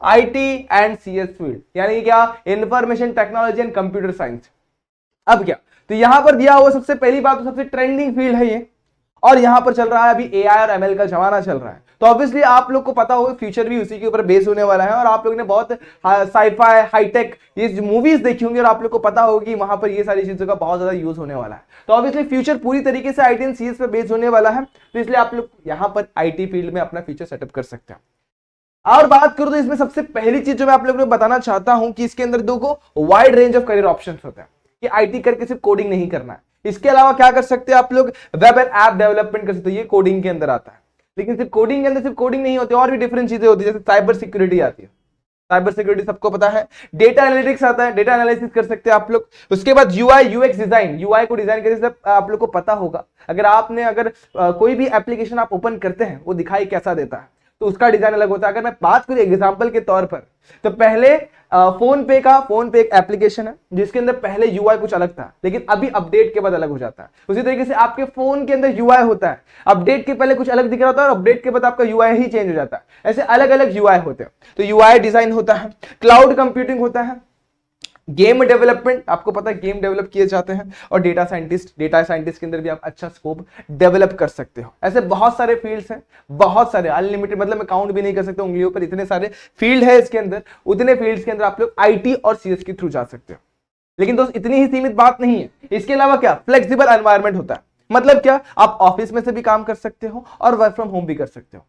IT and CS field, यानी क्या, information technology and computer science. अब क्या, तो यहां पर दिया हुआ सबसे पहली बात, तो सबसे ट्रेंडिंग फील्ड है ये, और यहां पर चल रहा है अभी एआई और एमएल का जमाना चल रहा है। तो ऑब्वियसली आप लोग को पता होगा फ्यूचर भी उसी के ऊपर बेस होने वाला है, और आप लोगों ने बहुत साईफाई हाईटेक ये मूवीज देखी होंगी, और आप लोग को पता होगा कि वहां पर ये सारी चीजों का बहुत ज्यादा यूज होने वाला है। तो ऑब्वियसली फ्यूचर पूरी तरीके से आईटी एंड सीएस पे बेस होने वाला है, तो इसलिए आप लोग यहां पर आईटी फील्ड में अपना फ्यूचर सेटअप कर सकते हैं। और बात करूं तो इसमें सबसे पहली चीज जो मैं आप लोगों को बताना चाहता हूं कि इसके अंदर देखो wide range of career options होते हैं, कि आईटी करके सिर्फ कोडिंग नहीं करना है, इसके अलावा क्या कर सकते हैं आप लोग, वेब एंड ऐप डेवलपमेंट कर सकते हो, ये कोडिंग के अंदर आता है। लेकिन सिर्फ कोडिंग के अंदर सिर्फ कोडिंग नहीं होती, और भी डिफरेंट चीजें होती है, जैसे साइबर सिक्योरिटी आती है, साइबर सिक्योरिटी सबको पता है, डेटा एनालिटिक्स आता है, डेटा एनालिसिस कर सकते हैं आप लोग। उसके बाद यूआई यूएक्स डिजाइन, यूआई को डिजाइन कैसे आप लोग को पता होगा, अगर आपने कोई भी एप्लीकेशन आप ओपन करते हैं वो दिखाई कैसा देता है, तो उसका डिजाइन अलग होता है। अगर मैं बात करूं एग्जांपल के तौर पर, तो पहले फोन पे एक एप्लीकेशन है जिसके अंदर पहले यूआई कुछ अलग था, लेकिन अभी अपडेट के बाद अलग हो जाता है। उसी तरीके से आपके फोन के अंदर यूआई होता है, अपडेट के पहले कुछ अलग दिख रहा होता है और अपडेट के बाद आपका यूआई ही चेंज हो जाता है। ऐसे अलग अलग यूआई होते हैं, तो यूआई डिजाइन होता है, क्लाउड कंप्यूटिंग होता है, गेम डेवलपमेंट, आपको पता है गेम डेवलप किए जाते हैं, और डेटा साइंटिस्ट के अंदर भी आप अच्छा स्कोप डेवलप कर सकते हो। ऐसे बहुत सारे फील्ड्स हैं, बहुत सारे, अनलिमिटेड, मतलब मैं काउंट भी नहीं कर सकता उंगलियों पर, इतने सारे फील्ड है इसके अंदर। उतने फील्ड्स के अंदर आप लोग आईटी और सीएस के थ्रू जा सकते हो। लेकिन दोस्त इतनी ही सीमित बात नहीं है, इसके अलावा क्या, फ्लेक्सिबल एनवायरमेंट होता है। मतलब क्या, आप ऑफिस में से भी काम कर सकते हो और वर्क फ्रॉम होम भी कर सकते हो।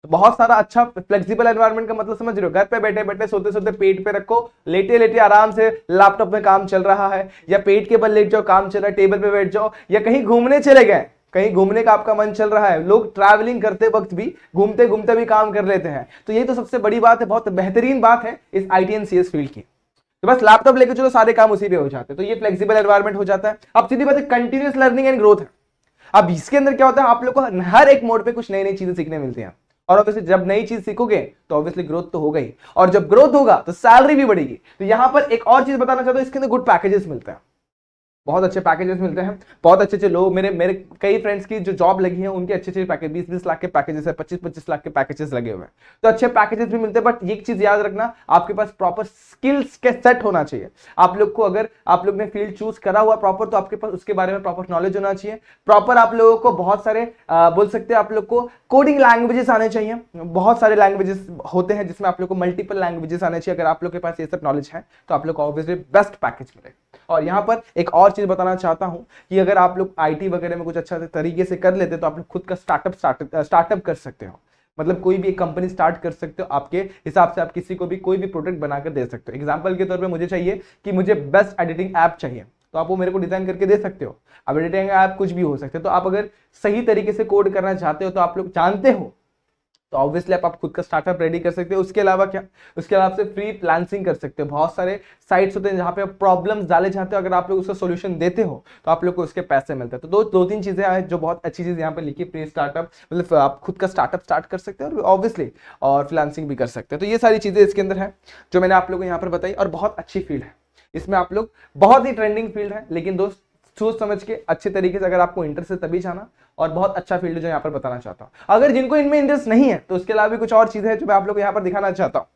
तो बहुत सारा अच्छा फ्लेक्सिबल एनवायरनमेंट का मतलब समझ रहे हो, घर पे बैठे बैठे सोते सोते पेट पे रखो, लेटे लेटे आराम से लैपटॉप में काम चल रहा है, या पेट के बल लेट जाओ, काम चल रहा है, टेबल पे बैठ जाओ, या कहीं घूमने चले गए, कहीं घूमने का आपका मन चल रहा है, लोग ट्रैवलिंग करते वक्त भी घूमते घूमते भी काम कर लेते हैं। तो यही तो सबसे बड़ी बात है, बहुत बेहतरीन बात है इस आईटी एंड सीएस फील्ड की। तो बस लैपटॉप लेके चलो, सारे काम उसी पे हो जाते हैं, तो ये फ्लेक्सिबल एनवायरनमेंट हो जाता है। अब सीधी बात है, कंटिन्यूअस लर्निंग एंड ग्रोथ है। अब इसके अंदर क्या होता है, आप लोग को हर एक मोड पे कुछ नई नई चीजें सीखने मिलती हैं, और ऑब्वियसली जब नई चीज सीखोगे तो ऑब्वियसली ग्रोथ तो होगा ही, और जब ग्रोथ होगा तो सैलरी भी बढ़ेगी। तो यहां पर एक और चीज बताना चाहता हूं, इसके अंदर गुड पैकेजेस मिलते हैं, बहुत अच्छे पैकेजेस मिलते हैं, बहुत अच्छे अच्छे लोग, मेरे कई फ्रेंड्स की जो जॉब लगी है उनके अच्छे अच्छे पैकेज, 20-20 लाख के पैकेजेस है, 25-25 लाख के पैकेजेस लगे हुए हैं। तो अच्छे पैकेजेस भी मिलते हैं, बट एक चीज याद रखना, आपके पास प्रॉपर स्किल्स के सेट होना चाहिए। आप लोग को, अगर आप लोग ने फील्ड चूज करा हुआ प्रॉपर, तो आपके पास उसके बारे में प्रॉपर नॉलेज होना चाहिए। प्रॉपर आप लोगों को बहुत सारे बोल सकते हैं, आप लोग को कोडिंग लैंग्वेजेस आने चाहिए, बहुत सारे लैंग्वेजेस होते हैं जिसमें आप लोग को मल्टीपल लैंग्वेजेस आने चाहिए। अगर आप लोग के पास ये सब नॉलेज है तो आप लोग को ऑब्वियसली बेस्ट पैकेज मिलेगा। और यहां पर एक और चीज बताना चाहता हूं कि अगर आप लोग आईटी वगैरह में कुछ अच्छा तरीके से कर लेते तो आप लोग खुद का स्टार्टअप कर सकते हो, मतलब कोई भी एक कंपनी स्टार्ट कर सकते हो, आपके हिसाब से आप किसी को भी कोई भी प्रोडक्ट बनाकर दे सकते हो। एग्जांपल के तौर पे मुझे चाहिए कि मुझे बेस्ट एडिटिंग ऐप चाहिए, तो आप वो मेरे को डिजाइन करके दे सकते हो। अब एडिटिंग ऐप कुछ भी हो सकते हैं, तो आप अगर सही तरीके से कोड करना चाहते हो, तो आप लोग जानते हो, तो ऑब्वियसली आप खुद का स्टार्टअप रेडी कर सकते हो। उसके अलावा क्या, उसके अलावा से फ्री फ्रीलांसिंग कर सकते हो। बहुत सारे साइट्स होते हैं जहां पे आप प्रॉब्लम्स डाले जाते हो, अगर आप लोग उसका सॉल्यूशन देते हो तो आप लोग को उसके पैसे मिलते हैं। तो दो तीन चीजें हैं जो बहुत अच्छी चीज यहाँ पे लिखी, फ्री स्टार्टअप, मतलब आप खुद का स्टार्टअप स्टार्ट कर सकते हो, और ऑब्वियसली और फ्रीलांसिंग भी कर सकते हैं। तो ये सारी चीजें इसके अंदर है जो मैंने आप लोगों को यहाँ पर बताई, और बहुत अच्छी फील्ड है, इसमें आप लोग, बहुत ही ट्रेंडिंग फील्ड है। लेकिन दोस्त सोच समझ के अच्छे तरीके से, अगर आपको इंटरेस्ट है तभी जाना, और बहुत अच्छा फील्ड जो यहाँ पर बताना चाहता हूँ। अगर जिनको इनमें इंटरेस्ट नहीं है तो उसके अलावा भी कुछ और चीजें हैं जो मैं आप लोग को यहाँ पर दिखाना चाहता हूँ।